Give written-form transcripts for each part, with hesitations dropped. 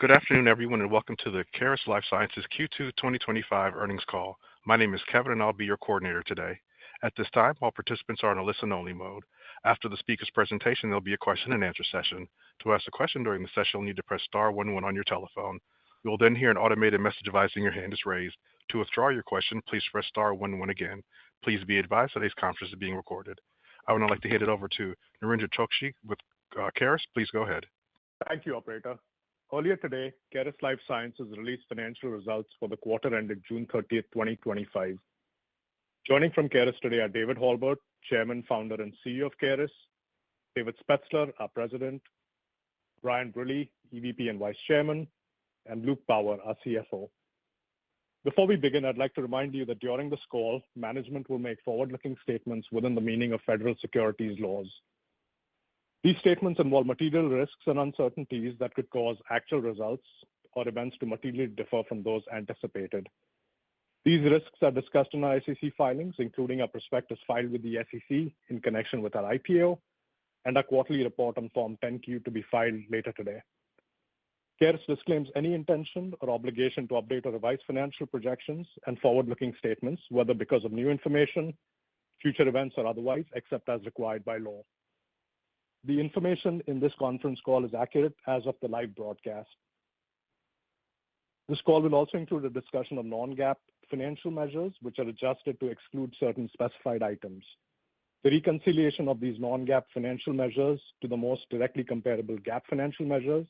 Good afternoon, everyone, and welcome to the Caris Life Sciences Q2 2025 earnings call. My name is Kevin, and I'll be your coordinator today. At this time, all participants are in a listen-only mode. After the speaker's presentation, there'll be a question-and-answer session. To ask a question during the session, you'll need to press star 11 on your telephone. You will then hear an automated message advising your hand is raised. To withdraw your question, please press star 11 again. Please be advised today's conference is being recorded. I would now like to hand it over to Narendra Chokshi with Caris. Please go ahead. Thank you, Operator. Earlier today, Caris Life Sciences released financial results for the quarter ended June 30, 2025. Joining from Caris today are David Halbert, Chairman, Founder, and CEO of Caris; David Spetzler, our President; Brian Brille, EVP and Vice Chairman; and Luke Power, our CFO. Before we begin, I'd like to remind you that during this call, management will make forward-looking statements within the meaning of federal securities laws. These statements involve material risks and uncertainties that could cause actual results or events to materially differ from those anticipated. These risks are discussed in our SEC filings, including our prospectus filed with the SEC in connection with our IPO and our quarterly report on Form 10-Q to be filed later today. Caris disclaims any intention or obligation to update or revise financial projections and forward-looking statements, whether because of new information, future events, or otherwise, except as required by law. The information in this conference call is accurate as of the live broadcast. This call will also include a discussion of non-GAAP financial measures, which are adjusted to exclude certain specified items. The reconciliation of these non-GAAP financial measures to the most directly comparable GAAP financial measures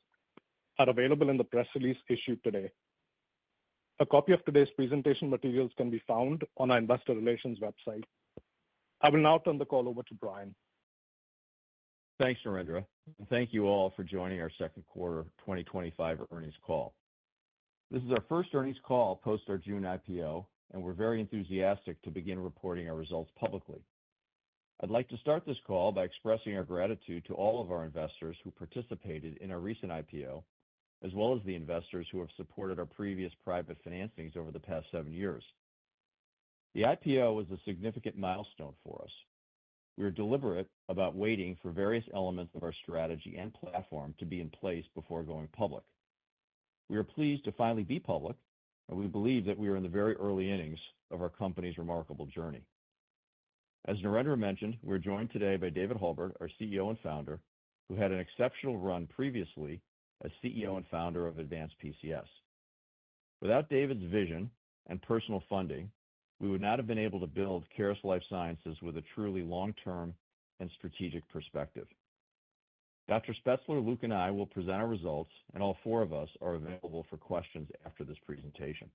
are available in the press release issued today. A copy of today's presentation materials can be found on our investor relations website. I will now turn the call over to Brian. Thanks, Narendra, and thank you all for joining our second quarter 2025 earnings call. This is our first earnings call post our June IPO, and we're very enthusiastic to begin reporting our results publicly. I'd like to start this call by expressing our gratitude to all of our investors who participated in our recent IPO, as well as the investors who have supported our previous private financings over the past 7 years. The IPO was a significant milestone for us. We were deliberate about waiting for various elements of our strategy and platform to be in place before going public. We are pleased to finally be public, and we believe that we are in the very early innings of our company's remarkable journey. As Narendra mentioned, we're joined today by David Halbert, our CEO and founder, who had an exceptional run previously as CEO and founder of Advanced PCS. Without David's vision and personal funding, we would not have been able to build Caris Life Sciences with a truly long-term and strategic perspective. Dr. Spetzler, Luke, and I will present our results, and all four of us are available for questions after this presentation.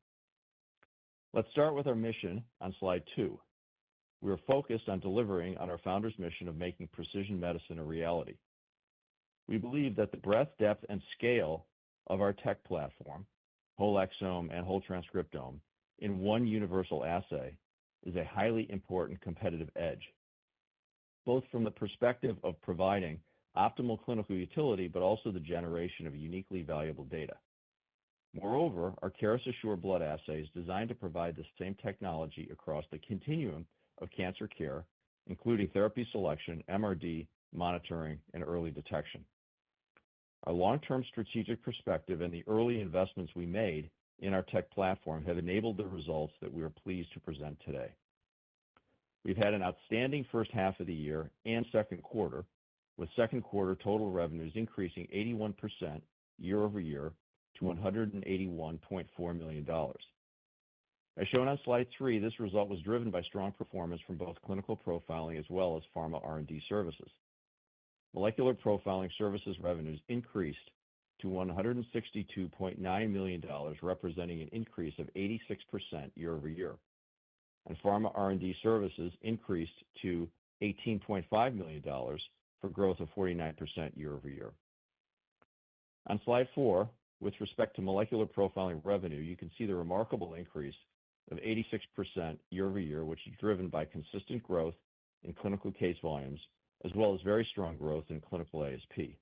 Let's start with our mission on slide 2. We are focused on delivering on our founder's mission of making precision medicine a reality. We believe that the breadth, depth, and scale of our tech platform, whole exome and whole transcriptome, in one universal assay is a highly important competitive edge, both from the perspective of providing optimal clinical utility, but also the generation of uniquely valuable data. Moreover, our Caris Assure blood assay is designed to provide the same technology across the continuum of cancer care, including therapy selection, MRD, monitoring, and early detection. Our long-term strategic perspective and the early investments we made in our tech platform have enabled the results that we are pleased to present today. We've had an outstanding first half of the year and second quarter, with second quarter total revenues increasing 81% year over year to $181.4 million. As shown on slide 3, this result was driven by strong performance from both clinical profiling as well as pharma R&D services. Molecular profiling services revenues increased to $162.9 million, representing an increase of 86% year over year. And pharma R&D services increased to $18.5 million for growth of 49% year over year. On slide 4, with respect to molecular profiling revenue, you can see the remarkable increase of 86% year over year, which is driven by consistent growth in clinical case volumes, as well as very strong growth in clinical ASP.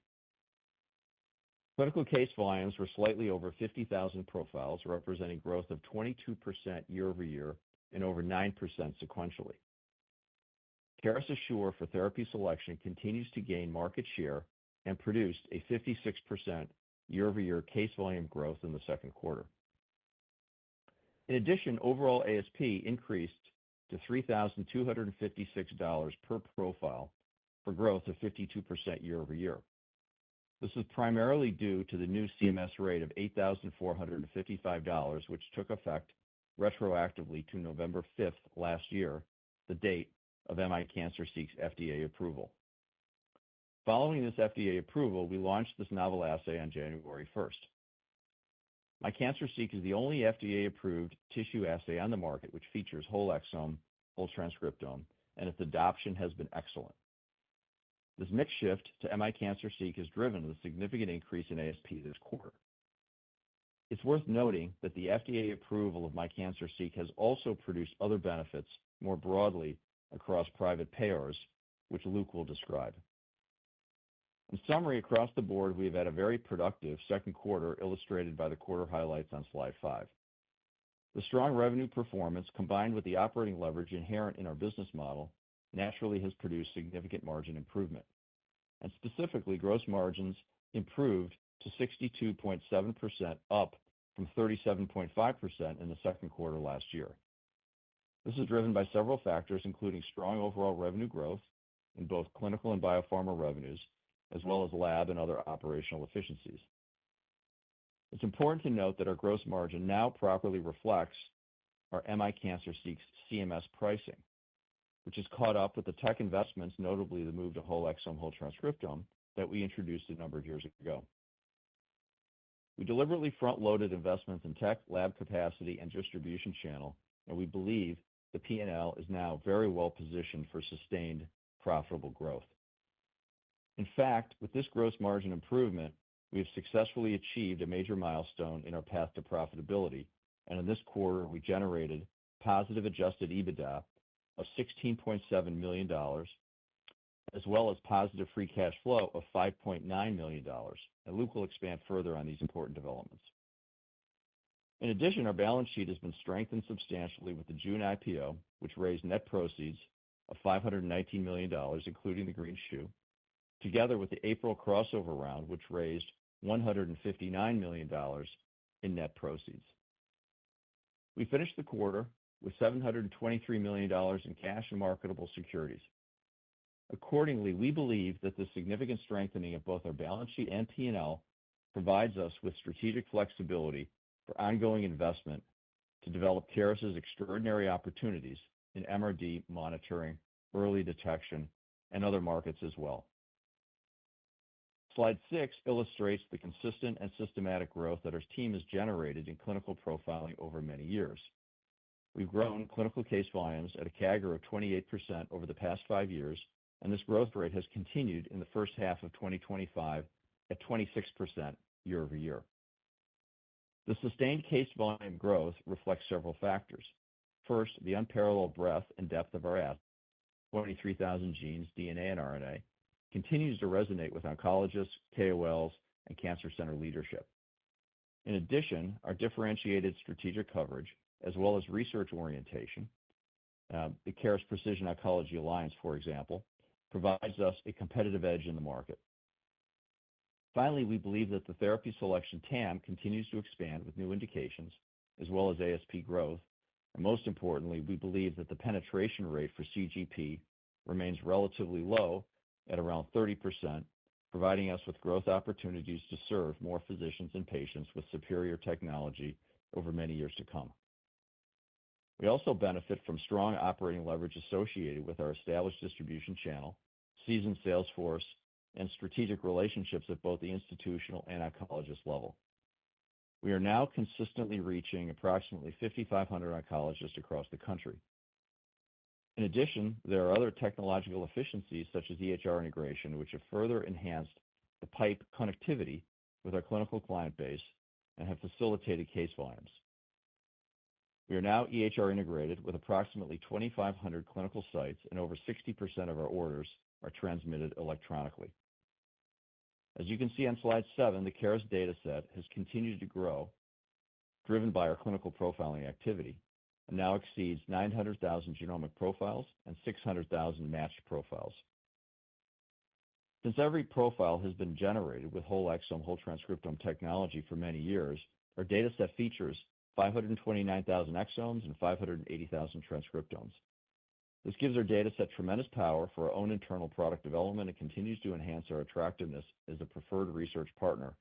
Clinical case volumes were slightly over 50,000 profiles, representing growth of 22% year over year and over 9% sequentially. Caris Assure for therapy selection continues to gain market share and produced a 56% year-over-year case volume growth in the second quarter. In addition, overall ASP increased to $3,256 per profile for growth of 52% year-over-year. This is primarily due to the new CMS rate of $8,455, which took effect retroactively to November 5th last year, the date of MI Cancer Seek's FDA approval. Following this FDA approval, we launched this novel assay on January 1st. My Cancer Seek is the only FDA-approved tissue assay on the market which features whole exome, whole transcriptome, and its adoption has been excellent. This mix shift to MI Cancer Seek has driven a significant increase in ASP this quarter. It's worth noting that the FDA approval of My Cancer Seek has also produced other benefits more broadly across private payers, which Luke will describe. In summary, across the board, we have had a very productive second quarter illustrated by the quarter highlights on slide 5. The strong revenue performance, combined with the operating leverage inherent in our business model, naturally has produced significant margin improvement. And specifically, gross margins improved to 62.7%, up from 37.5% in the second quarter last year. This is driven by several factors, including strong overall revenue growth in both clinical and biopharma revenues, as well as lab and other operational efficiencies. It's important to note that our gross margin now properly reflects our MI Cancer Seek's CMS pricing, which is caught up with the tech investments, notably the move to whole exome, whole transcriptome, that we introduced a number of years ago. We deliberately front-loaded investments in tech, lab capacity, and distribution channel, and we believe the P&L is now very well positioned for sustained profitable growth. In fact, with this gross margin improvement, we have successfully achieved a major milestone in our path to profitability, and in this quarter, we generated positive adjusted EBITDA of $16.7 million, as well as positive free cash flow of $5.9 million. And Luke will expand further on these important developments. In addition, our balance sheet has been strengthened substantially with the June IPO, which raised net proceeds of $519 million, including the green shoe, together with the April crossover round, which raised $159 million in net proceeds. We finished the quarter with $723 million in cash and marketable securities. Accordingly, we believe that the significant strengthening of both our balance sheet and P&L provides us with strategic flexibility for ongoing investment to develop Caris's extraordinary opportunities in MRD monitoring, early detection, and other markets as well. Slide 6 illustrates the consistent and systematic growth that our team has generated in clinical profiling over many years. We've grown clinical case volumes at a CAGR of 28% over the past 5 years, and this growth rate has continued in the first half of 2025 at 26% year-over-year. The sustained case volume growth reflects several factors. First, the unparalleled breadth and depth of our assay, 23,000 genes, DNA, and RNA, continues to resonate with oncologists, KOLs, and cancer center leadership. In addition, our differentiated strategic coverage, as well as research orientation, the Caris Precision Oncology Alliance, for example, provides us a competitive edge in the market. Finally, we believe that the therapy selection TAM continues to expand with new indications, as well as ASP growth. And most importantly, we believe that the penetration rate for CGP remains relatively low at around 30%, providing us with growth opportunities to serve more physicians and patients with superior technology over many years to come. We also benefit from strong operating leverage associated with our established distribution channel, seasoned sales force, and strategic relationships at both the institutional and oncologist level. We are now consistently reaching approximately 5,500 oncologists across the country. In addition, there are other technological efficiencies such as EHR integration, which have further enhanced the pipe connectivity with our clinical client base and have facilitated case volumes. We are now EHR integrated with approximately 2,500 clinical sites, and over 60% of our orders are transmitted electronically. As you can see on slide 7, the Caris data set has continued to grow, driven by our clinical profiling activity, and now exceeds 900,000 genomic profiles and 600,000 matched profiles. Since every profile has been generated with whole exome, whole transcriptome technology for many years, our dataset features 529,000 exomes and 580,000 transcriptomes. This gives our dataset tremendous power for our own internal product development and continues to enhance our attractiveness as a preferred research partner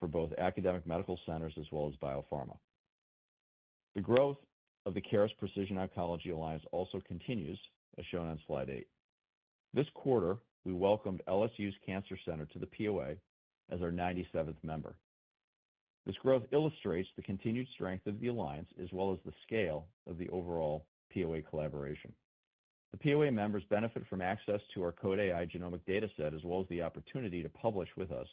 for both academic medical centers as well as biopharma. The growth of the Caris Precision Oncology Alliance also continues, as shown on slide 8. This quarter, we welcomed LSU's Cancer Center to the POA as our 97th member. This growth illustrates the continued strength of the alliance as well as the scale of the overall POA collaboration. The POA members benefit from access to our Code AI genomic dataset as well as the opportunity to publish with us,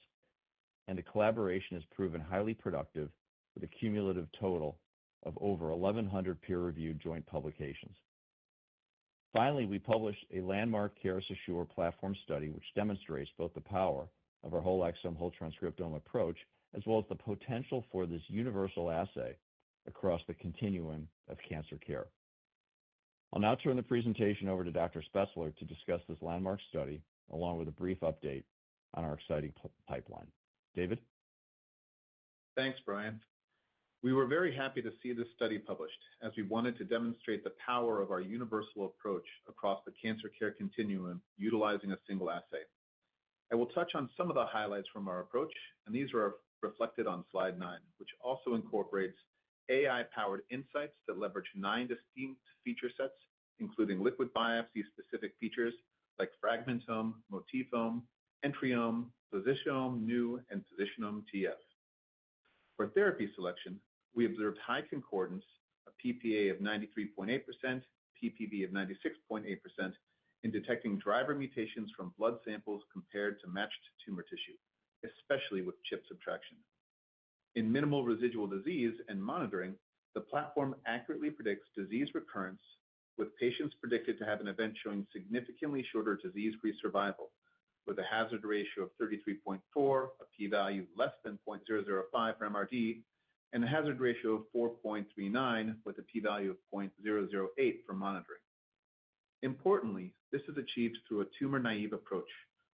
and the collaboration has proven highly productive with a cumulative total of over 1,100 peer-reviewed joint publications. Finally, we published a landmark Caris Assure platform study which demonstrates both the power of our whole exome, whole transcriptome approach as well as the potential for this universal assay across the continuum of cancer care. I'll now turn the presentation over to Dr. Spetzler to discuss this landmark study along with a brief update on our exciting pipeline. David? Thanks, Brian. We were very happy to see this study published as we wanted to demonstrate the power of our universal approach across the cancer care continuum utilizing a single assay. I will touch on some of the highlights from our approach, and these are reflected on slide 9, which also incorporates AI-powered insights that leverage 9 distinct feature sets, including liquid biopsy-specific features like fragmentome, motifome, entryome, positionome, new, and positionome TF. For therapy selection, we observed high concordance, a PPA of 93.8%, PPV of 96.8%, in detecting driver mutations from blood samples compared to matched tumor tissue, especially with chip subtraction. In minimal residual disease and monitoring, the platform accurately predicts disease recurrence, with patients predicted to have an event showing significantly shorter disease-free survival, with a hazard ratio of 33.4, a p-value less than 0.005 for MRD, and a hazard ratio of 4.39 with a p-value of 0.008 for monitoring. Importantly, this is achieved through a tumor-naive approach,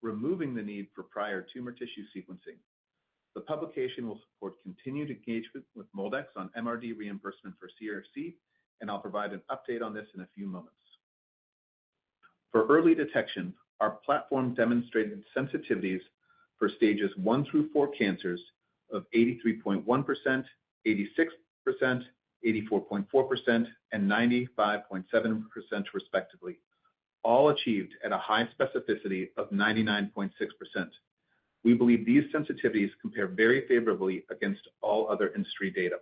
removing the need for prior tumor tissue sequencing. The publication will support continued engagement with MolDX on MRD reimbursement for CRC, and I'll provide an update on this in a few moments. For early detection, our platform demonstrated sensitivities for stages 1 through 4 cancers of 83.1%, 86%, 84.4%, and 95.7% respectively, all achieved at a high specificity of 99.6%. We believe these sensitivities compare very favorably against all other industry data.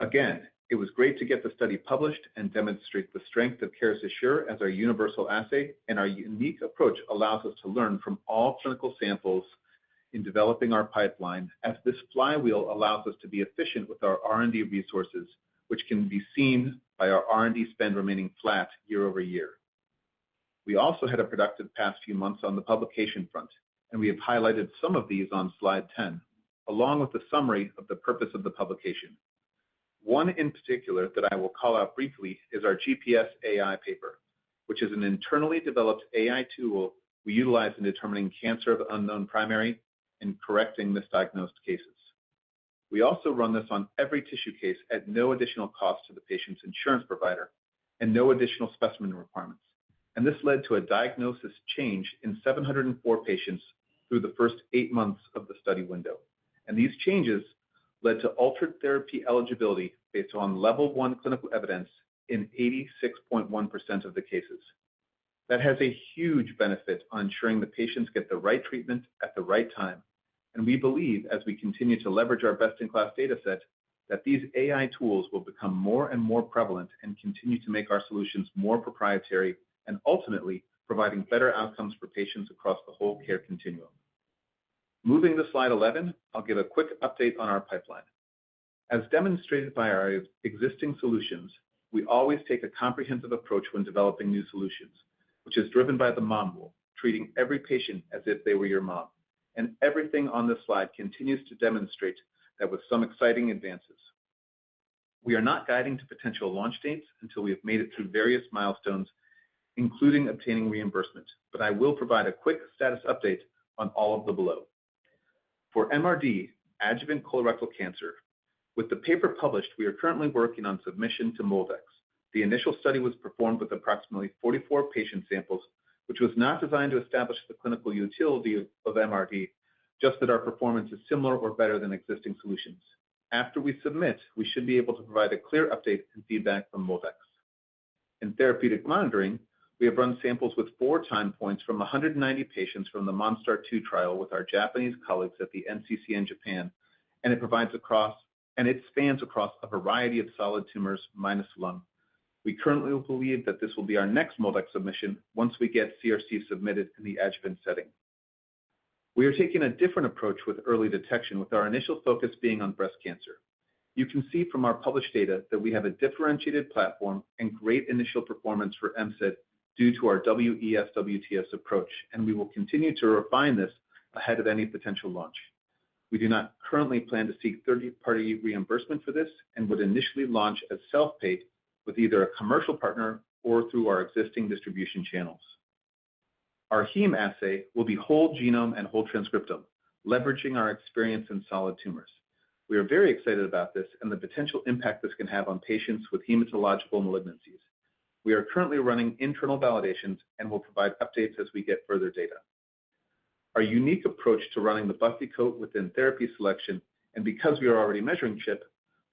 Again, it was great to get the study published and demonstrate the strength of Caris Assure as our universal assay, and our unique approach allows us to learn from all clinical samples in developing our pipeline, as this flywheel allows us to be efficient with our R&D resources, which can be seen by our R&D spend remaining flat year over year. We also had a productive past few months on the publication front, and we have highlighted some of these on slide 10, along with a summary of the purpose of the publication. One in particular that I will call out briefly is our GPS AI paper, which is an internally developed AI tool we utilize in determining cancer of unknown primary and correcting misdiagnosed cases. We also run this on every tissue case at no additional cost to the patient's insurance provider and no additional specimen requirements. And this led to a diagnosis change in 704 patients through the first 8 months of the study window. And these changes led to altered therapy eligibility based on level 1 clinical evidence in 86.1% of the cases. That has a huge benefit on ensuring the patients get the right treatment at the right time. And we believe, as we continue to leverage our best-in-class data set, that these AI tools will become more and more prevalent and continue to make our solutions more proprietary and ultimately providing better outcomes for patients across the whole care continuum. Moving to slide 11, I'll give a quick update on our pipeline. As demonstrated by our existing solutions, we always take a comprehensive approach when developing new solutions, which is driven by the mom rule, treating every patient as if they were your mom. And everything on this slide continues to demonstrate that with some exciting advances. We are not guiding to potential launch dates until we have made it through various milestones, including obtaining reimbursement, but I will provide a quick status update on all of the below. For MRD, adjuvant colorectal cancer, with the paper published, we are currently working on submission to MolDX. The initial study was performed with approximately 44 patient samples, which was not designed to establish the clinical utility of MRD, just that our performance is similar or better than existing solutions. After we submit, we should be able to provide a clear update and feedback from MolDX. In therapeutic monitoring, we have run samples with 4 time points from 190 patients from the MONSTAR-2 trial with our Japanese colleagues at the NCC in Japan, and it spans across a variety of solid tumors minus lung. We currently believe that this will be our next MolDX submission once we get CRC submitted in the adjuvant setting. We are taking a different approach with early detection, with our initial focus being on breast cancer. You can see from our published data that we have a differentiated platform and great initial performance for MCED due to our WES-WTS approach, and we will continue to refine this ahead of any potential launch. We do not currently plan to seek third-party reimbursement for this and would initially launch as self-paid with either a commercial partner or through our existing distribution channels. Our heme assay will be whole genome and whole transcriptome, leveraging our experience in solid tumors. We are very excited about this and the potential impact this can have on patients with hematological malignancies. We are currently running internal validations and will provide updates as we get further data. Our unique approach to running the Buffy coat within therapy selection, and because we are already measuring CHIP,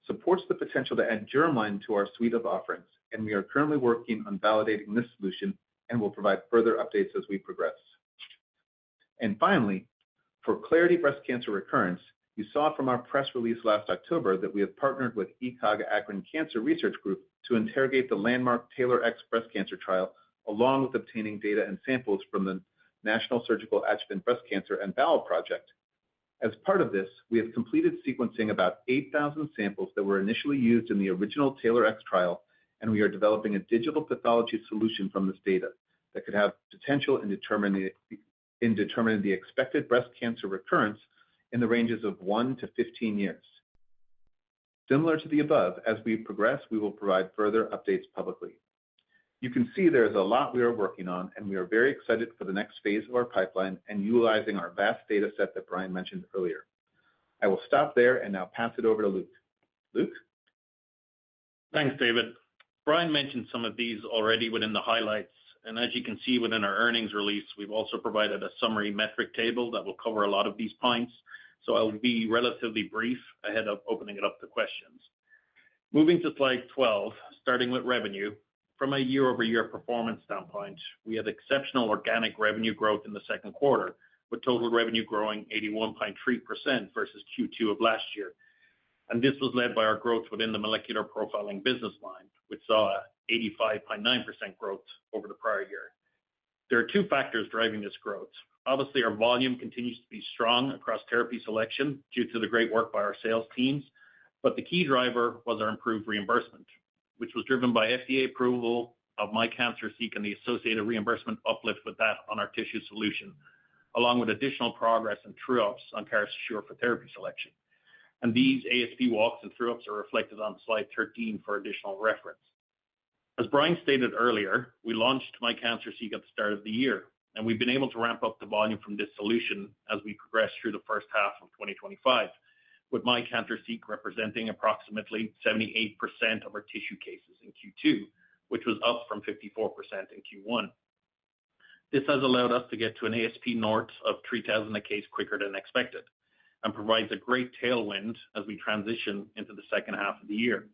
supports the potential to add germline to our suite of offerings, and we are currently working on validating this solution and will provide further updates as we progress. And finally, for Clarity Breast Cancer Recurrence, you saw from our press release last October that we have partnered with ECOG Akron Cancer Research Group to interrogate the landmark TAILOR-X breast cancer trial, along with obtaining data and samples from the National Surgical Adjuvant Breast Cancer and Bowel Project. As part of this, we have completed sequencing about 8,000 samples that were initially used in the original TAILOR-X trial, and we are developing a digital pathology solution from this data that could have potential in determining the expected breast cancer recurrence in the ranges of 1 to 15 years. Similar to the above, as we progress, we will provide further updates publicly. You can see there is a lot we are working on, and we are very excited for the next phase of our pipeline and utilizing our vast data set that Brian mentioned earlier. I will stop there and now pass it over to Luke. Luke? Thanks, David. Brian mentioned some of these already within the highlights, and as you can see within our earnings release, we've also provided a summary metric table that will cover a lot of these points, so I'll be relatively brief ahead of opening it up to questions. Moving to slide 12, starting with revenue, from a year-over-year performance standpoint, we had exceptional organic revenue growth in the second quarter, with total revenue growing 81.3% versus Q2 of last year. And this was led by our growth within the molecular profiling business line, which saw a 85.9% growth over the prior year. There are 2 factors driving this growth. Obviously, our volume continues to be strong across therapy selection due to the great work by our sales teams, but the key driver was our improved reimbursement, which was driven by FDA approval of MyCancerSeek and the associated reimbursement uplift with that on our tissue solution, along with additional progress and true-ups on Caris Assure for therapy selection. And these ASP walks and true-ups are reflected on slide 13 for additional reference. As Brian stated earlier, we launched MyCancerSeek at the start of the year, and we've been able to ramp up the volume from this solution as we progress through the first half of 2025, with MyCancerSeek representing approximately 78% of our tissue cases in Q2, which was up from 54% in Q1. This has allowed us to get to an ASP north of $3,000 a case quicker than expected, and provides a great tailwind as we transition into the second half of the year.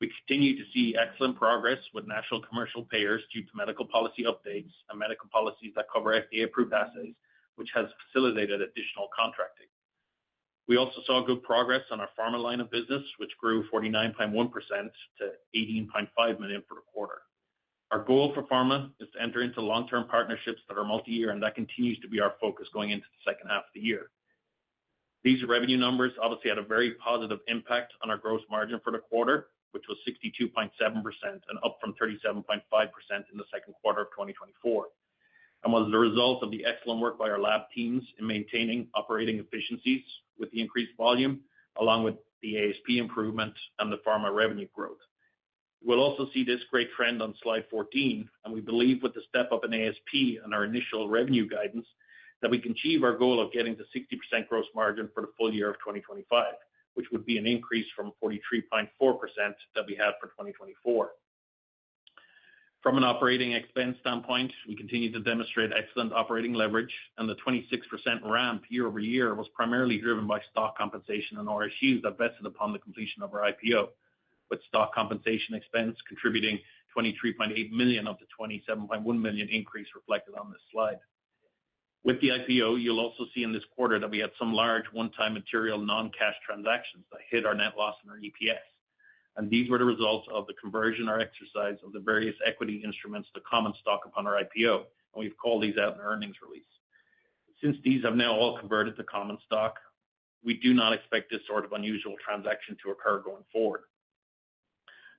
We continue to see excellent progress with national commercial payers due to medical policy updates and medical policies that cover FDA-approved assays, which has facilitated additional contracting. We also saw good progress on our pharma line of business, which grew 49.1% to $18.5 million for the quarter. Our goal for pharma is to enter into long-term partnerships that are multi-year, and that continues to be our focus going into the second half of the year. These revenue numbers obviously had a very positive impact on our gross margin for the quarter, which was 62.7% and up from 37.5% in the second quarter of 2024, and was the result of the excellent work by our lab teams in maintaining operating efficiencies with the increased volume, along with the ASP improvement and the pharma revenue growth. We'll also see this great trend on slide 14, and we believe with the step up in ASP and our initial revenue guidance that we can achieve our goal of getting to 60% gross margin for the full year of 2025, which would be an increase from 43.4% that we had for 2024. From an operating expense standpoint, we continue to demonstrate excellent operating leverage, and the 26% ramp year over year was primarily driven by stock compensation and RSUs that vested upon the completion of our IPO, with stock compensation expense contributing $23.8 million of the $27.1 million increase reflected on this slide. With the IPO, you'll also see in this quarter that we had some large one-time material non-cash transactions that hit our net loss and our EPS. And these were the results of the conversion or exercise of the various equity instruments to common stock upon our IPO, and we've called these out in our earnings release. Since these have now all converted to common stock, we do not expect this sort of unusual transaction to occur going forward.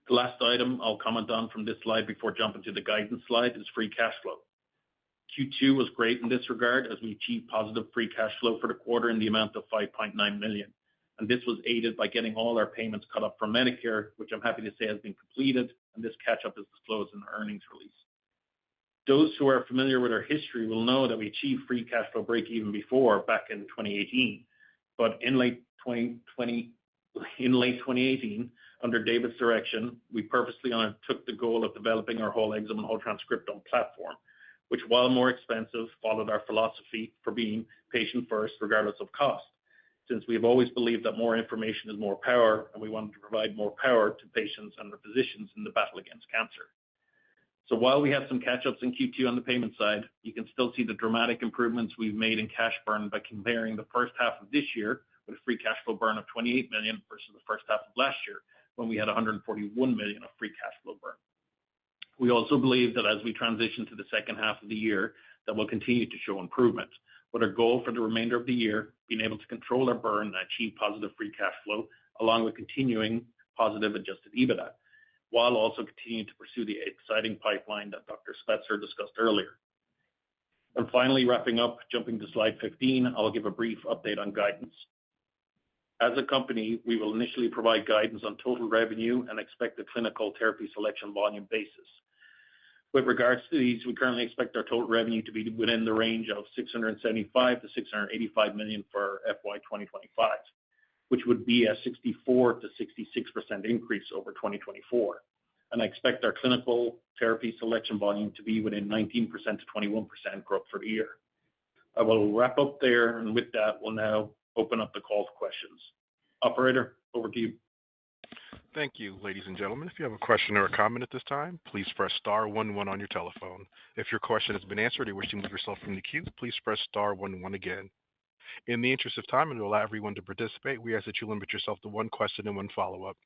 The last item I'll comment on from this slide before jumping to the guidance slide is free cash flow. Q2 was great in this regard as we achieved positive free cash flow for the quarter in the amount of $5.9 million. And this was aided by getting all our payments cut up from Medicare, which I'm happy to say has been completed, and this catch-up is disclosed in our earnings release. Those who are familiar with our history will know that we achieved free cash flow break even before back in 2018. But in late 2018, under David's direction, we purposely undertook the goal of developing our whole exome and whole transcriptome platform, which, while more expensive, followed our philosophy for being patient first, regardless of cost, since we have always believed that more information is more power, and we wanted to provide more power to patients and their physicians in the battle against cancer. So while we have some catch-ups in Q2 on the payment side, you can still see the dramatic improvements we've made in cash burn by comparing the first half of this year with a free cash flow burn of $28 million versus the first half of last year, when we had $141 million of free cash flow burn. We also believe that as we transition to the second half of the year, that we'll continue to show improvement, with our goal for the remainder of the year being able to control our burn and achieve positive free cash flow, along with continuing positive adjusted EBITDA, while also continuing to pursue the exciting pipeline that Dr. Spetzer discussed earlier. And finally, wrapping up, jumping to slide 15, I'll give a brief update on guidance. As a company, we will initially provide guidance on total revenue and expected clinical therapy selection volume basis. With regards to these, we currently expect our total revenue to be within the range of $675 to $685 million for FY 2025, which would be a 64 to 66% increase over 2024. And I expect our clinical therapy selection volume to be within 19% to 21% growth for the year. I will wrap up there, and with that, we'll now open up the call to questions. Operator, over to you. Thank you, ladies and gentlemen. If you have a question or a comment at this time, please press star 11 on your telephone. If your question has been answered or you wish to move yourself from the queue, please press star 11 again. In the interest of time and to allow everyone to participate, we ask that you limit yourself to one question and one follow-up.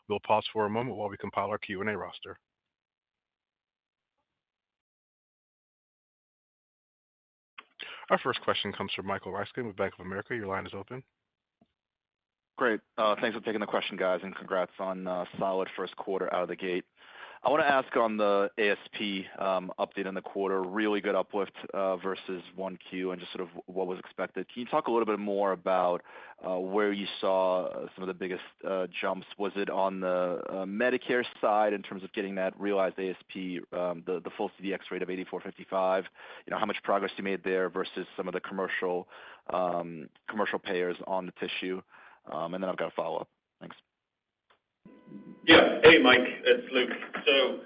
We'll pause for a moment while we compile our Q&A roster. Our first question comes from Michael Ryskin with Bank of America. Your line is open. Great. Thanks for taking the question, guys, and congrats on solid first quarter out of the gate. I want to ask on the ASP update in the quarter, really good uplift versus 1Q and just sort of what was expected. Can you talk a little bit more about where you saw some of the biggest jumps? Was it on the Medicare side in terms of getting that realized ASP, the full CDX rate of $84.55? How much progress you made there versus some of the commercial payers on the tissue? And then I've got a follow-up. Thanks. Yeah. Hey, Mike. It's Luke. So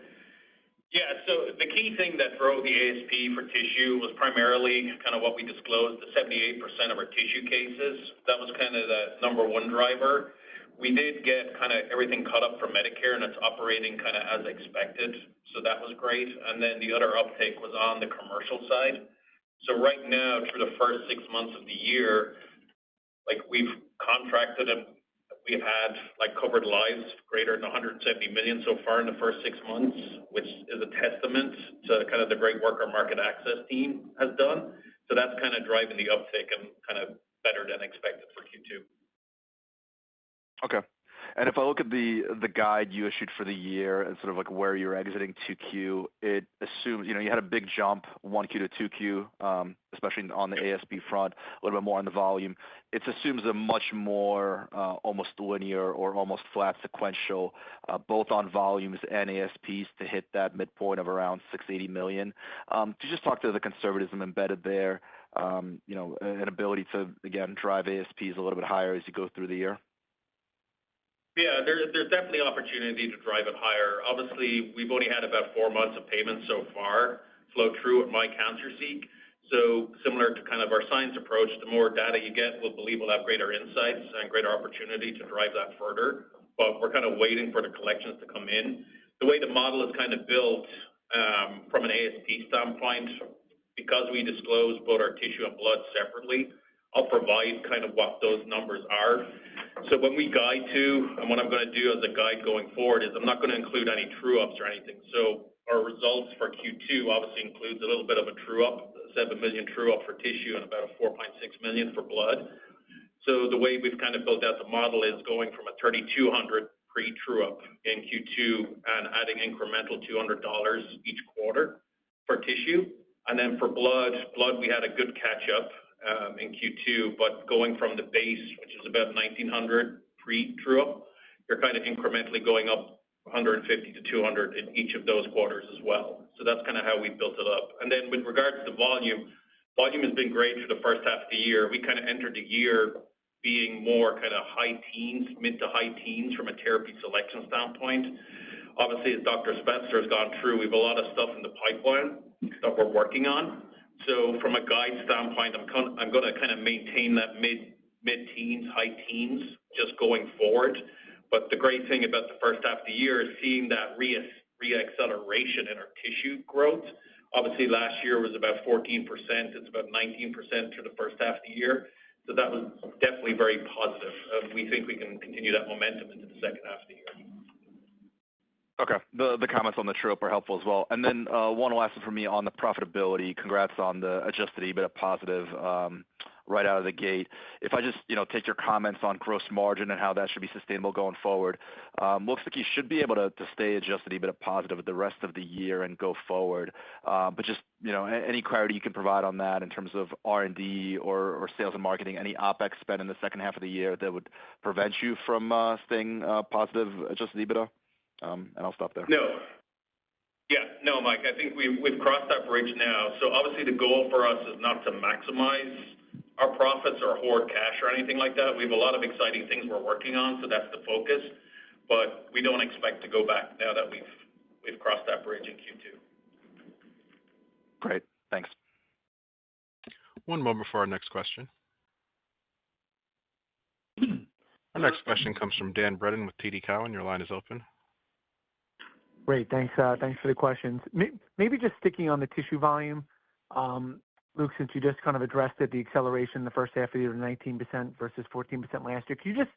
the key thing that drove the ASP for tissue was primarily kind of what we disclosed, the 78% of our tissue cases. That was kind of the number one driver. We did get kind of everything cut up for Medicare, and it's operating kind of as expected. So that was great. And then the other uptake was on the commercial side. So right now, through the first 6 months of the year, we've contracted and we've had covered lives greater than 170 million so far in the first 6 months, which is a testament to kind of the great work our market access team has done. So that's kind of driving the uptick and kind of better than expected for Q2. Okay. And if I look at the guide you issued for the year and sort of where you're exiting 2Q, it assumes, you had a big jump 1Q to 2Q, especially on the ASP front, a little bit more on the volume. It assumes a much more almost linear or almost flat sequential, both on volumes and ASPs to hit that midpoint of around $680 million. To just talk to the conservatism embedded there, an ability to, again, drive ASPs a little bit higher as you go through the year? Yeah, there's definitely opportunity to drive it higher. Obviously, we've only had about 4 months of payments so far flow through at MyCancerSeek. So similar to kind of our science approach, the more data you get, we'll believe we'll have greater insights and greater opportunity to drive that further. But we're kind of waiting for the collections to come in. The way the model is kind of built from an ASP standpoint, because we disclose both our tissue and blood separately, I'll provide kind of what those numbers are. So when we guide to, and what I'm going to do as a guide going forward is I'm not going to include any true-ups or anything. So our results for Q2 obviously includes a little bit of a true-up, $7 million true-up for tissue and about a $4.6 million for blood. So the way we've kind of built out the model is going from a $3,200 pre-true-up in Q2 and adding incremental $200 each quarter for tissue. And then for blood we had a good catch-up in Q2, but going from the base, which is about $1,900 pre-true-up, you're kind of incrementally going up 150 to 200 in each of those quarters as well. So that's kind of how we built it up. And then with regards to volume has been great for the first half of the year. We kind of entered the year being more kind of high teens, mid to high teens from a therapy selection standpoint. Obviously, as Dr. Spencer has gone through, we have a lot of stuff in the pipeline that we're working on. So from a guide standpoint, I'm going to kind of maintain that mid-teens, high teens just going forward. But the great thing about the first half of the year is seeing that re-acceleration in our tissue growth. Obviously, last year was about 14%. It's about 19% for the first half of the year. So that was definitely very positive. We think we can continue that momentum into the second half of the year. Okay. The comments on the true-up are helpful as well. And then one last one for me on the profitability. Congrats on the adjusted EBITDA positive right out of the gate. If I just take your comments on gross margin and how that should be sustainable going forward, looks like you should be able to stay adjusted EBITDA positive the rest of the year and go forward. But just any clarity you can provide on that in terms of R&D or sales and marketing, any OpEx spend in the second half of the year that would prevent you from staying positive adjusted EBITDA? And I'll stop there. No, Mike, I think we've crossed that bridge now. So obviously the goal for us is not to maximize our profits or hoard cash or anything like that. We have a lot of exciting things we're working on, so that's the focus. But we don't expect to go back now that we've crossed that bridge in Q2. Great. Thanks. One moment for our next question. Our next question comes from Dan Brennan with TD Cowen. Your line is open. Great. Thanks for the questions. Maybe just sticking on the tissue volume. Luke, since you just kind of addressed it, the acceleration in the first half of the year to 19% versus 14% last year. Could you just,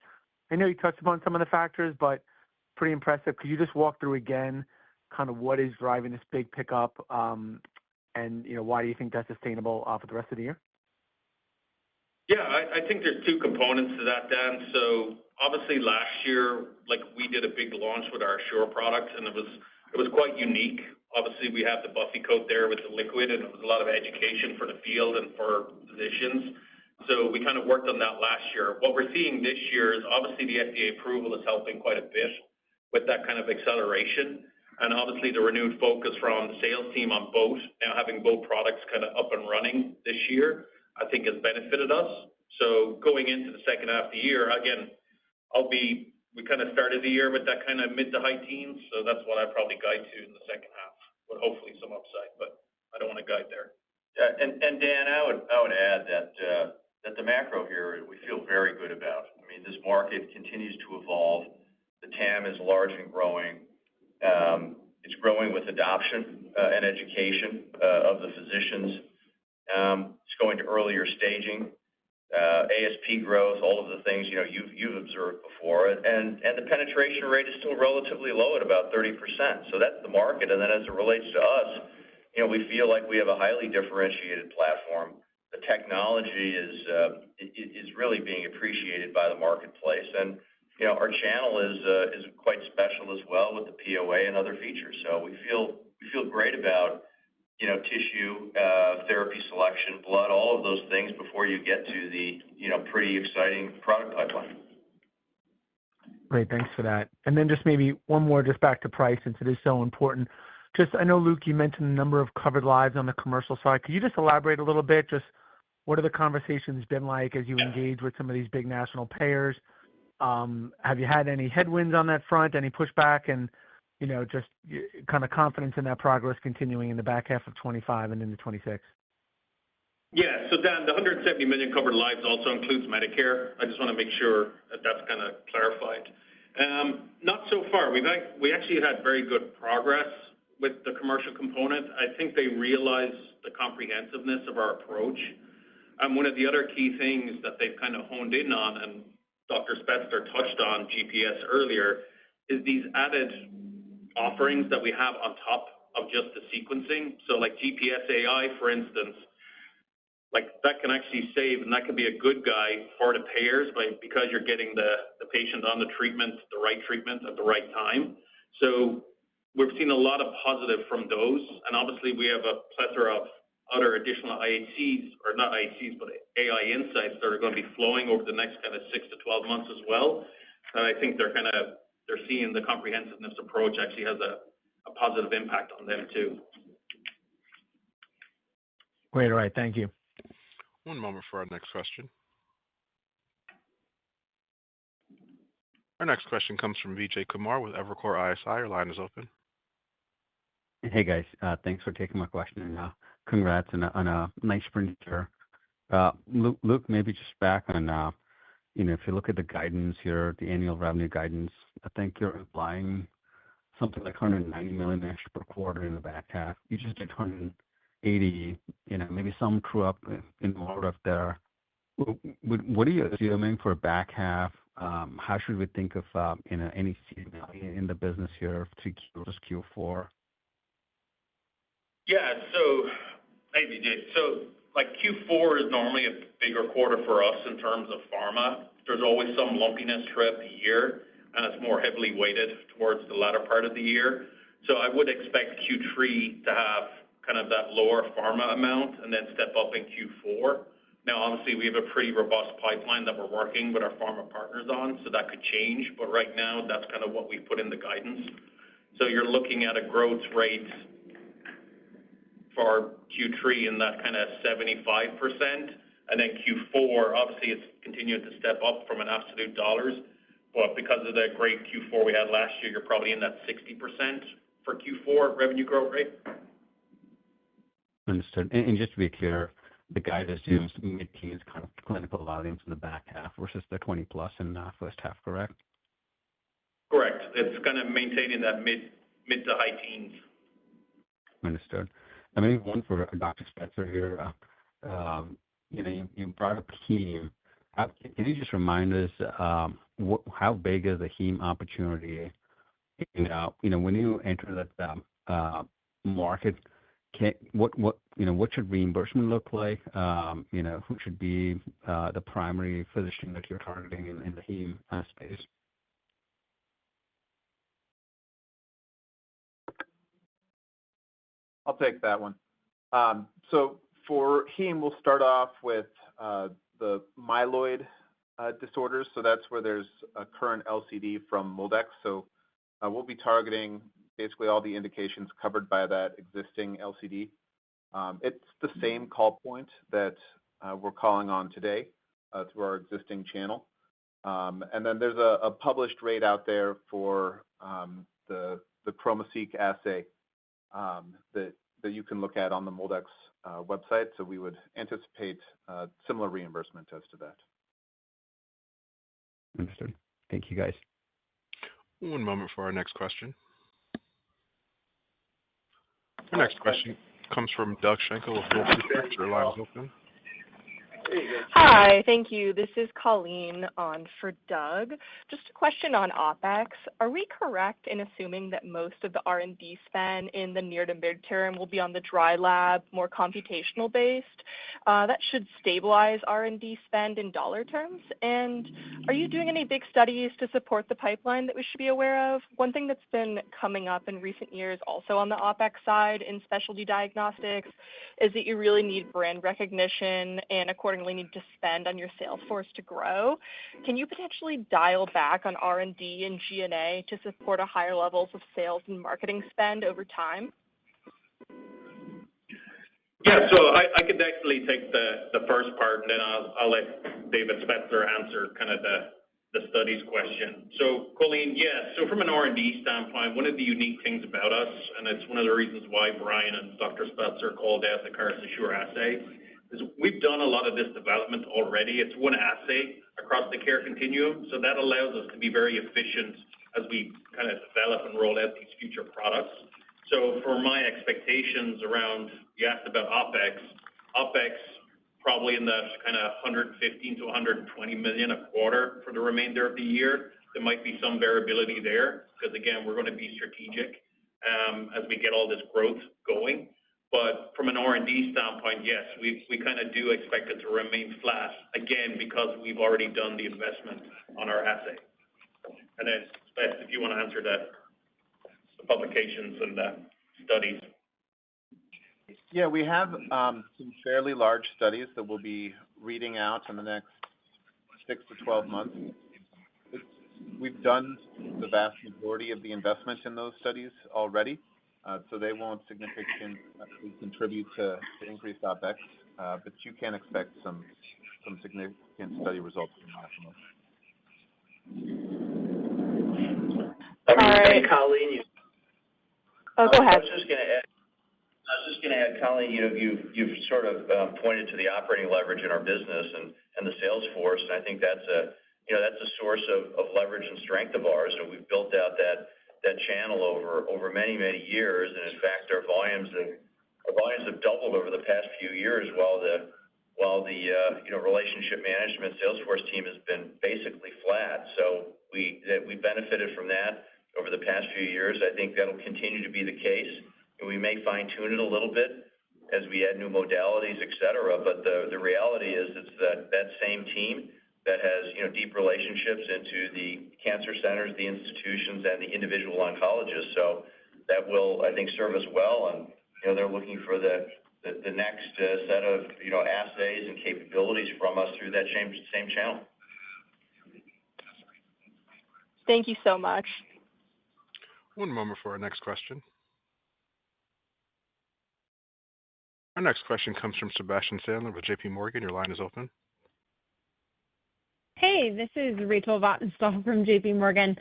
I know you touched upon some of the factors, but pretty impressive. Could you just walk through again kind of what is driving this big pickup and why do you think that's sustainable for the rest of the year? Yeah, I think there's two components to that, Dan. So obviously last year, we did a big launch with our Assure product, and it was quite unique. Obviously, we have the Buffy coat there with the liquid, and it was a lot of education for the field and for physicians. So we kind of worked on that last year. What we're seeing this year is obviously the FDA approval is helping quite a bit with that kind of acceleration. And obviously the renewed focus from the sales team on both, now having both products kind of up and running this year, I think has benefited us. So going into the second half of the year, again, we kind of started the year with that kind of mid to high teens. So that's what I'd probably guide to in the second half, with hopefully some upside, but I don't want to guide there. Yeah, and Dan, I would add that the macro here we feel very good about. I mean, this market continues to evolve. The TAM is large and growing. It's growing with adoption and education of the physicians. It's going to earlier staging, ASP growth, all of the things you've observed before, and the penetration rate is still relatively low at about 30%. So that's the market. And then as it relates to us, we feel like we have a highly differentiated platform. The technology is really being appreciated by the marketplace, and our channel is quite special as well with the POA and other features. So we feel great about tissue, therapy selection, blood, all of those things before you get to the pretty exciting product pipeline. Great, thanks for that. And then just maybe one more, just back to price, since it is so important. Just, I know, Luke, you mentioned the number of covered lives on the commercial side. Could you just elaborate a little bit, just What have the conversations been like as you engage with some of these big national payers? Have you had any headwinds on that front, any pushback, and just kind of confidence in that progress continuing in the back half of 25 and into 26? Yeah. So Dan, the 170 million covered lives also includes Medicare. I just want to make sure that that's kind of clarified. Not so far. We actually had very good progress with the commercial component. I think they realize the comprehensiveness of our approach. One of the other key things that they've kind of honed in on, and Dr. Spetzler touched on GPS earlier, is these added offerings that we have on top of just the sequencing. So like GPS AI, for instance, like that can actually save, and that can be a good guy for the payers because you're getting the patient on the right treatment at the right time. So we've seen a lot of positive from those, and obviously we have a plethora of other additional IHCs, or not IHCs, but AI insights that are going to be flowing over the next kind of 6 to 12 months as well. And I think they're seeing the comprehensiveness approach actually has a positive impact on them too. Great. All right. Thank you. One moment for our next question. Our next question comes from Vijay Kumar with Evercore ISI. Your line is open. Hey, guys. Thanks for taking my question, and congrats on a nice sprint here. Luke, maybe just back on, if you look at the guidance here, the annual revenue guidance, I think you're implying something like $190 million extra per quarter in the back half. You just did $180, maybe some true up involved up there. What are you assuming for back half? How should we think of any seasonality in the business here to Q4? Yeah. So, hey, Vijay. So, like Q4 is normally a bigger quarter for us in terms of pharma. There's always some lumpiness throughout the year, and it's more heavily weighted towards the latter part of the year. So I would expect Q3 to have kind of that lower pharma amount and then step up in Q4. Now, obviously, we have a pretty robust pipeline that we're working with our pharma partners on, so that could change. But right now, that's kind of what we put in the guidance. So you're looking at a growth rate for Q3 in that kind of 75%. And then Q4, obviously, it's continuing to step up from an absolute dollars. But because of the great Q4 we had last year, you're probably in that 60% for Q4 revenue growth rate. Understood. And just to be clear, the guide assumes mid-teens kind of clinical volumes in the back half versus the 20+ in the first half, correct? Correct. It's kind of maintaining that mid to high teens. Understood. I mean, one for Dr. Spetzler here. You brought up heme. Can you just remind us how big is the heme opportunity? When you enter that market, what should reimbursement look like? Who should be the primary physician that you're targeting in the heme space? I'll take that one. So for heme, we'll start off with the myeloid disorders. So that's where there's a current LCD from MolDX. So we'll be targeting basically all the indications covered by that existing LCD. It's the same call point that we're calling on today through our existing channel. And then there's a published rate out there for the ChromaSeq assay that you can look at on the MolDX website. So we would anticipate similar reimbursement as to that. Understood. Thank you, guys. One moment for our next question. Our next question comes from Doug Schenkel with Wolfe Research. Your line is open. Hi, thank you. This is Colleen on for Doug. Just a question on OpEx. Are we correct in assuming that most of the R&D spend in the near to midterm will be on the dry lab, more computational based? That should stabilize R&D spend in dollar terms. And are you doing any big studies to support the pipeline that we should be aware of? One thing that's been coming up in recent years also on the OpEx side in specialty diagnostics is that you really need brand recognition and accordingly need to spend on your sales force to grow. Can you potentially dial back on R&D and G&A to support a higher levels of sales and marketing spend over time? Yeah, so I could actually take the first part, and then I'll let David Spetzer answer kind of the studies question. So, Colleen, yeah, so from an R&D standpoint, one of the unique things about us, and it's one of the reasons why Brian and Dr. Spetzer called out the Caris Assure assay, is we've done a lot of this development already. It's one assay across the care continuum, so that allows us to be very efficient as we kind of develop and roll out these future products. So for my expectations around, you asked about OpEx probably in that kind of 115 to 120 million a quarter for the remainder of the year. There might be some variability there because, again, we're going to be strategic as we get all this growth going. But from an R&D standpoint, yes, we kind of do expect it to remain flat, again, because we've already done the investment on our assay. And then, Beth, if you want to answer that, the publications and the studies. Yeah, we have some fairly large studies that we'll be reading out in the next 6 to 12 months. We've done the vast majority of the investment in those studies already, so they won't significantly contribute to increased OpEx, but you can expect some significant study results from that. All right. Colleen, go ahead. I was just going to add, Colleen, you've sort of pointed to the operating leverage in our business and the sales force, and I think that's a source of leverage and strength of ours. And we've built out that channel over many years, and in fact, our volumes have doubled over the past few years, while the relationship management Salesforce team has been basically flat. So we benefited from that over the past few years. I think that'll continue to be the case, and we may fine tune it a little bit as we add new modalities, et cetera. But the reality is it's that same team that has deep relationships into the cancer centers, the institutions, and the individual oncologists. So that will, I think, serve us well. And they're looking for the next set of assays and capabilities from us through that same channel. Thank you so much. One moment for our next question. Our next question comes from Sebastian Sandler with J.P. Morgan. Your line is open. Hey, this is Rachel Vattenstall from J.P. Morgan.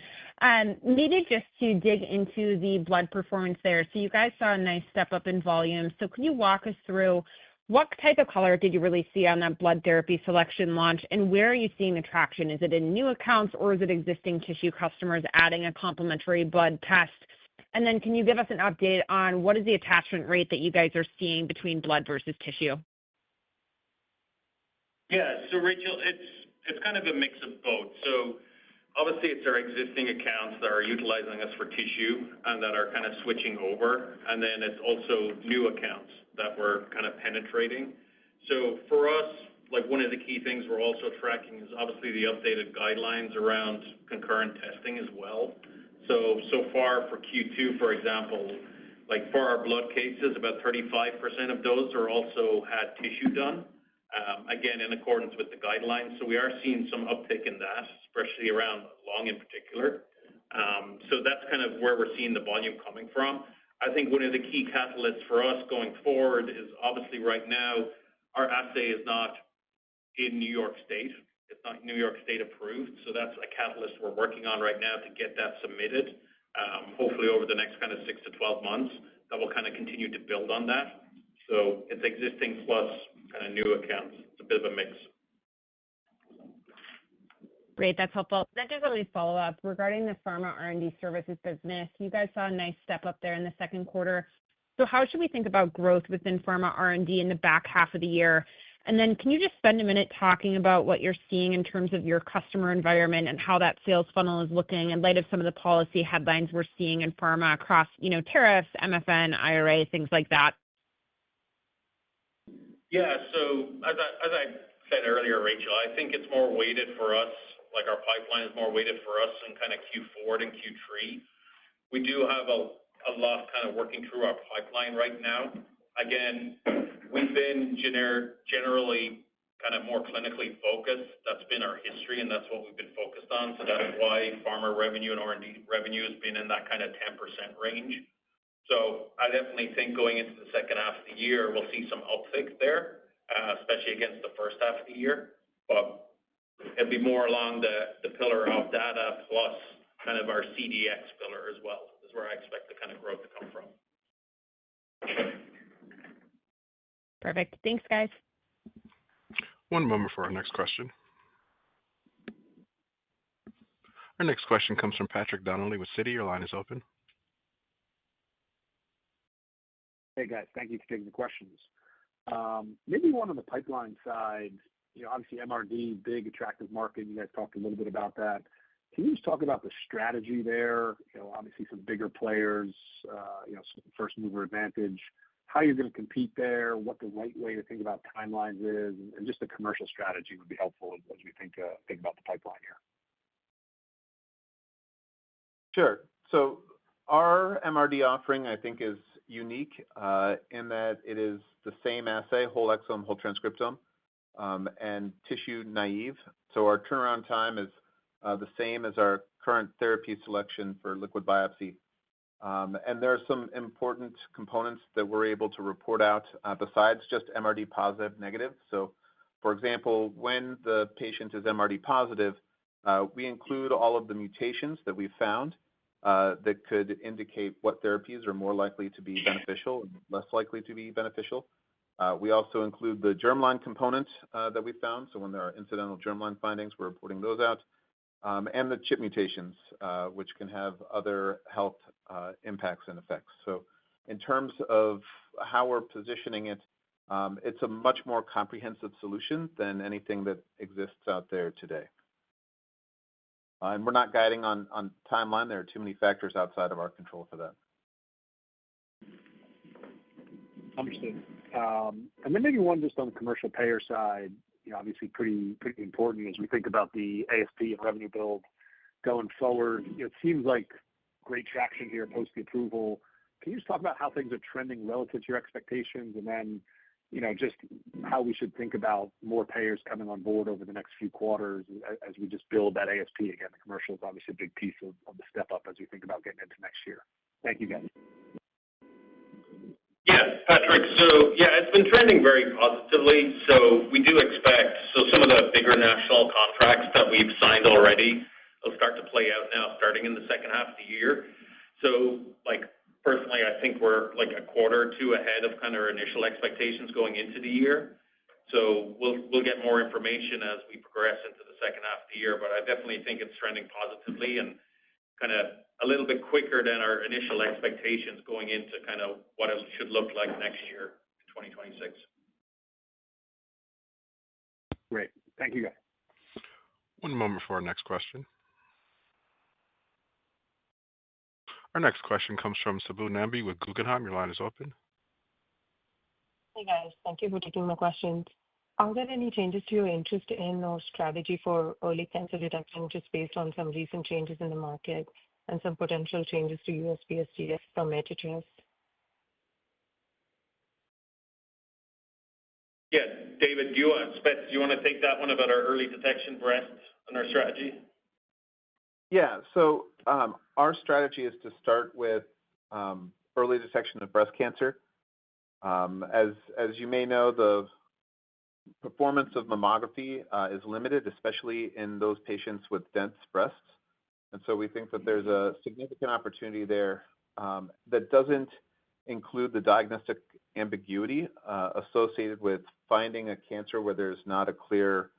Needed just to dig into the blood performance there. So you guys saw a nice step up in volume. So can you walk us through what type of color did you really see on that blood therapy selection launch, and where are you seeing the traction? Is it in new accounts, or is it existing tissue customers adding a complementary blood test? And then can you give us an update on what is the attachment rate that you guys are seeing between blood versus tissue? Yeah, so Rachel, it's kind of a mix of both. So obviously it's our existing accounts that are utilizing us for tissue and that are kind of switching over. And then it's also new accounts that we're kind of penetrating. So for us, like one of the key things we're also tracking is obviously the updated guidelines around concurrent testing as well. So far for Q2, for example, like for our blood cases, about 35% of those are also had tissue done. Again, in accordance with the guidelines. So we are seeing some uptick in that, especially around lung in particular. So that's kind of where we're seeing the volume coming from. I think one of the key catalysts for us going forward is obviously right now our assay is not in New York State. It's not New York State approved. So that's a catalyst we're working on right now to get that submitted. Hopefully over the next kind of 6 to 12 months, that will kind of continue to build on that. So it's existing plus kind of new accounts. It's a bit of a mix. Great, that's helpful. That just really follow up regarding the pharma R&D services business. You guys saw a nice step up there in the second quarter. So how should we think about growth within pharma R&D in the back half of the year? And then can you just spend a minute talking about what you're seeing in terms of your customer environment and how that sales funnel is looking in light of some of the policy headlines we're seeing in pharma across, tariffs, MFN, IRA, things like that? Yeah, so as I said earlier, Rachel, I think it's more weighted for us, like our pipeline is more weighted for us in kind of Q4 than Q3. We do have a lot kind of working through our pipeline right now. Again, we've been generally kind of more clinically focused. That's been our history, and that's what we've been focused on. So that's why pharma revenue and R&D revenue has been in that kind of 10% range. So I definitely think going into the second half of the year, we'll see some uptick there, especially against the first half of the year. But it'll be more along the pillar of data plus kind of our CDX pillar as well, is where I expect the kind of growth to come from. Perfect. Thanks, guys. One moment for our next question. Our next question comes from Patrick Donnelly with Citi. Your line is open. Hey, guys. Thank you for taking the questions. Maybe one on the pipeline side, obviously MRD, big, attractive market. You guys talked a little bit about that. Can you just talk about the strategy there? Obviously some bigger players, some first mover advantage, how you're going to compete there, what the right way to think about timelines is, and just the commercial strategy would be helpful as we think about the pipeline here. Sure. So our MRD offering, I think, is unique in that it is the same assay, whole exome, whole transcriptome, and tissue naive. So our turnaround time is the same as our current therapy selection for liquid biopsy. And there are some important components that we're able to report out besides just MRD positive, negative. So, for example, when the patient is MRD positive, we include all of the mutations that we've found that could indicate what therapies are more likely to be beneficial and less likely to be beneficial. We also include the germline component that we found. So when there are incidental germline findings, we're reporting those out. And the chip mutations, which can have other health impacts and effects. So in terms of how we're positioning it, it's a much more comprehensive solution than anything that exists out there today. And we're not guiding on timeline. There are too many factors outside of our control for that. Understood. And then maybe one just on the commercial payer side, obviously pretty important as we think about the ASP and revenue build going forward. It seems like great traction here post the approval. Can you just talk about how things are trending relative to your expectations, and then just how we should think about more payers coming on board over the next few quarters as we just build that ASP again? The commercial is obviously a big piece of the step up as we think about getting into next year. Thank you, guys. Yeah, Patrick. So, it's been trending very positively. So we do expect, some of the bigger national contracts that we've signed already will start to play out now, starting in the second half of the year. So, personally, I think we're a quarter or two ahead of kind of our initial expectations going into the year. So we'll get more information as we progress into the second half of the year. But I definitely think it's trending positively and kind of a little bit quicker than our initial expectations going into kind of what it should look like next year in 2026. Great. Thank you, guys. One moment for our next question. Our next question comes from Subbu Nambi with Guggenheim. Your line is open. Hey, guys. Thank you for taking my questions. Are there any changes to your interest in or strategy for early cancer detection just based on some recent changes in the market and some potential changes to USPSTF from HHS? Yeah, David, do you want to take that one about our early detection breast and our strategy? Yeah. So our strategy is to start with early detection of breast cancer. As you may know, the performance of mammography is limited, especially in those patients with dense breasts. And so we think that there's a significant opportunity there that doesn't include the diagnostic ambiguity associated with finding a cancer where there's not a clear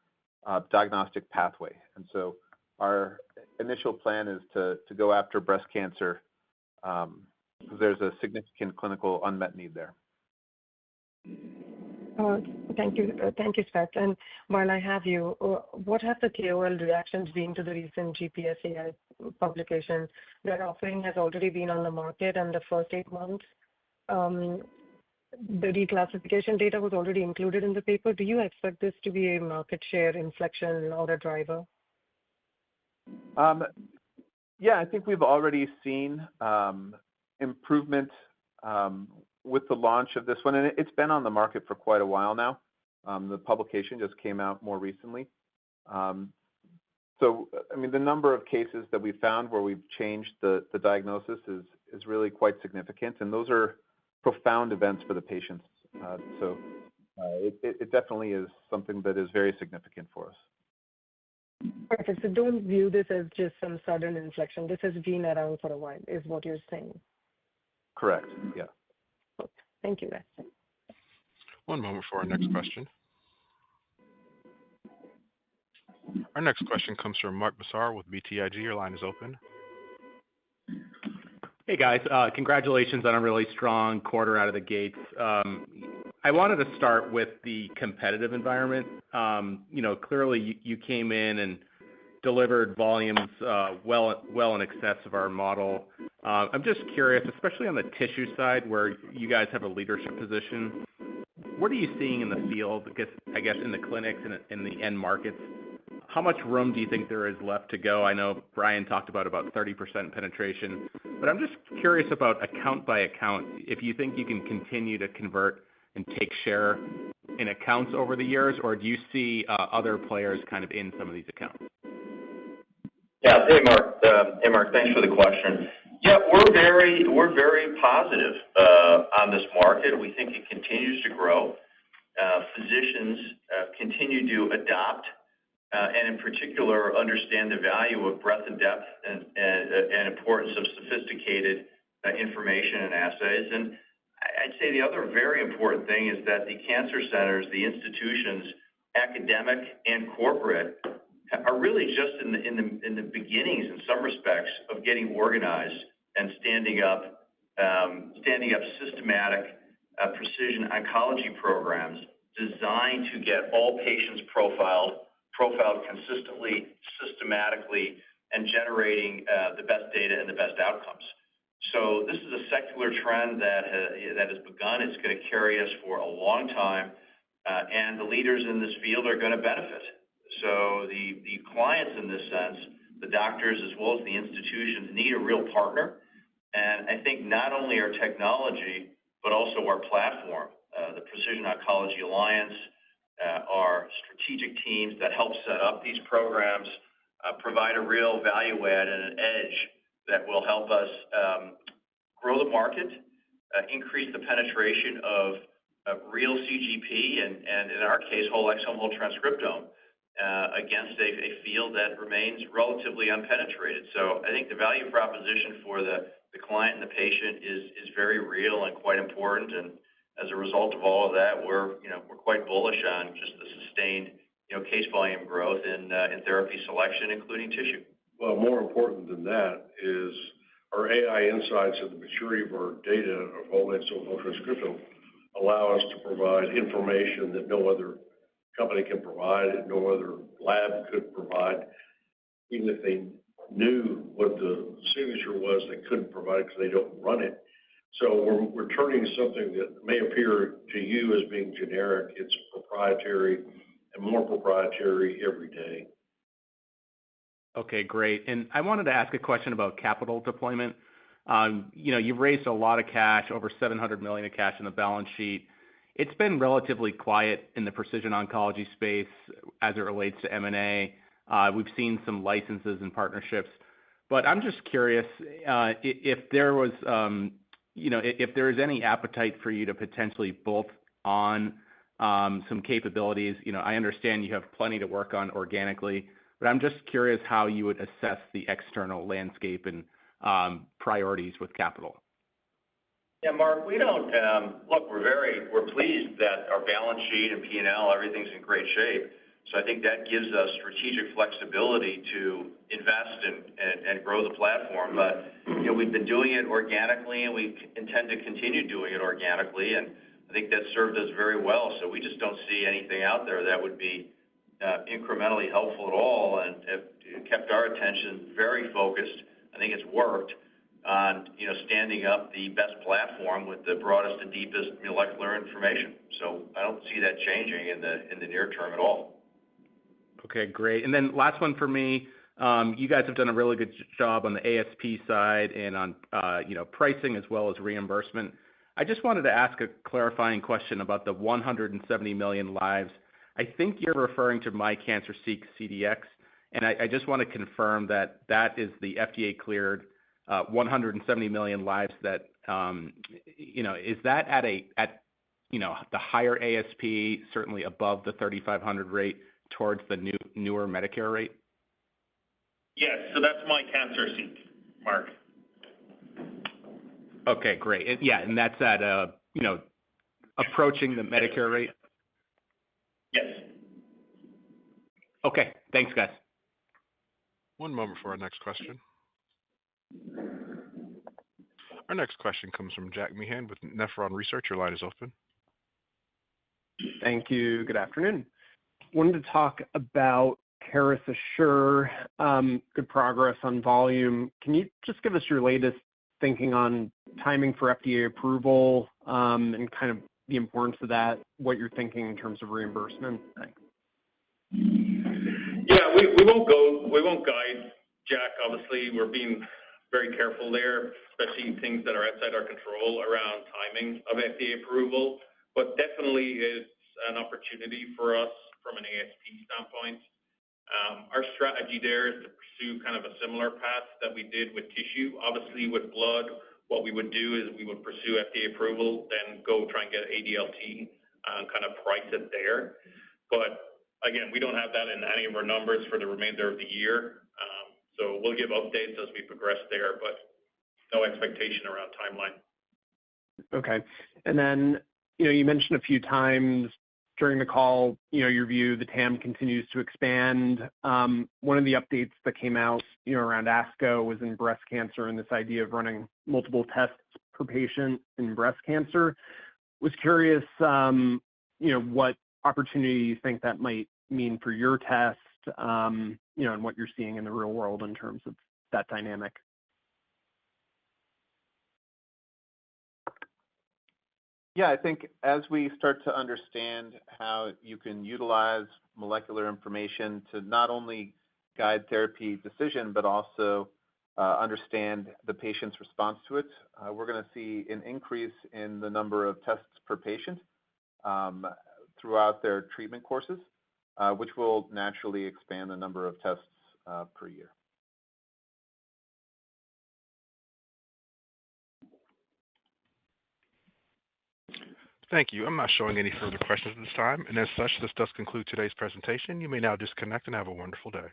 diagnostic pathway. And so our initial plan is to go after breast cancer because there's a significant clinical unmet need there. Thank you, Scott. And while I have you, what have the KOL reactions been to the recent GPSAI publication? That offering has already been on the market in the first 8 months. The reclassification data was already included in the paper. Do you expect this to be a market share inflection or a driver? Yeah, I think we've already seen improvement with the launch of this one, and it's been on the market for quite a while now. The publication just came out more recently. So, I mean, the number of cases that we've found where we've changed the diagnosis is really quite significant, and those are profound events for the patients. So it definitely is something that is very significant for us. Perfect. So don't view this as just some sudden inflection. This has been around for a while, is what you're saying. Correct. Yeah. Thank you, guys. One moment for our next question. Our next question comes from Mark Massaro with BTIG. Your line is open. Hey, guys. Congratulations on a really strong quarter out of the gates. I wanted to start with the competitive environment. Clearly you came in and delivered volumes well in excess of our model. I'm just curious, especially on the tissue side where you guys have a leadership position, what are you seeing in the field, I guess in the clinics and in the end markets? How much room do you think there is left to go? I know Brian talked about 30% penetration, but I'm just curious about account by account, if you think you can continue to convert and take share in accounts over the years, or do you see other players kind of in some of these accounts? Yeah. Hey, Mark. Thanks for the question. Yeah, we're very positive on this market. We think it continues to grow. Physicians continue to adopt and in particular understand the value of breadth and depth and importance of sophisticated information and assays. And I'd say the other very important thing is that the cancer centers, the institutions, academic and corporate, are really just in the beginnings in some respects of getting organized and standing up systematic precision oncology programs designed to get all patients profiled consistently, systematically, and generating the best data and the best outcomes. So this is a secular trend that has begun. It's going to carry us for a long time, and the leaders in this field are going to benefit. So the clients in this sense, the doctors as well as the institutions, need a real partner. And I think not only our technology, but also our platform, the Precision Oncology Alliance, our strategic teams that help set up these programs, provide a real value add and an edge that will help us grow the market, increase the penetration of real CGP, and in our case, whole exome, whole transcriptome, against a field that remains relatively unpenetrated. So I think the value proposition for the client and the patient is very real and quite important. And as a result of all of that, we're quite bullish on just the sustained case volume growth in therapy selection, including tissue. Well, more important than that is our AI insights and the maturity of our data of whole exome, whole transcriptome allow us to provide information that no other company can provide and no other lab could provide. Even if they knew what the signature was, they couldn't provide it because they don't run it. So we're turning something that may appear to you as being generic. It's proprietary and more proprietary every day. Okay, great. And I wanted to ask a question about capital deployment. You've raised a lot of cash, over $700 million of cash in the balance sheet. It's been relatively quiet in the precision oncology space as it relates to M&A. We've seen some licenses and partnerships, but I'm just curious if there was, if there is any appetite for you to potentially bolt on some capabilities. I understand you have plenty to work on organically, but I'm just curious how you would assess the external landscape and priorities with capital. Yeah, Mark, we don't look. We're pleased that our balance sheet and P&L, everything's in great shape. So I think that gives us strategic flexibility to invest and grow the platform. But we've been doing it organically, and we intend to continue doing it organically. And I think that served us very well. So we just don't see anything out there that would be incrementally helpful at all, and it kept our attention very focused. I think it's worked on standing up the best platform with the broadest and deepest molecular information. So I don't see that changing in the near term at all. Okay, great. And then last one for me. You guys have done a really good job on the ASP side and on pricing as well as reimbursement. I just wanted to ask a clarifying question about the 170 million lives. I think you're referring to My Cancer Seek CDx. And I just want to confirm that that is the FDA-cleared 170 million lives that, is that at the higher ASP, certainly above the $3,500 rate towards the newer Medicare rate? Yes. So that's my cancer seat, Mark. Okay, great. And that's at, approaching the Medicare rate? Yes. Okay. Thanks, guys. One moment for our next question. Our next question comes from Jack Meehan with Nephron Research. Your line is open. Thank you. Good afternoon. Wanted to talk about Caris Assure, good progress on volume. Can you just give us your latest thinking on timing for FDA approval, and kind of the importance of that, what you're thinking in terms of reimbursement? Thanks. Yeah, we won't guide, Jack. Obviously, we're being very careful there, especially things that are outside our control around timing of FDA approval. But definitely it's an opportunity for us from an ASP standpoint. Our strategy there is to pursue kind of a similar path that we did with tissue. Obviously, with blood, what we would do is we would pursue FDA approval, then go try and get ADLT and kind of price it there. But again, we don't have that in any of our numbers for the remainder of the year. So we'll give updates as we progress there, but no expectation around timeline. Okay. And then, you mentioned a few times during the call, your view, the TAM continues to expand. One of the updates that came out, around ASCO was in breast cancer and this idea of running multiple tests per patient in breast cancer. Was curious, what opportunity you think that might mean for your test, and what you're seeing in the real world in terms of that dynamic. Yeah, I think as we start to understand how you can utilize molecular information to not only guide therapy decision, but also understand the patient's response to it, we're going to see an increase in the number of tests per patient throughout their treatment courses, which will naturally expand the number of tests per year. Thank you. I'm not showing any further questions at this time. And as such, this does conclude today's presentation. You may now disconnect and have a wonderful day.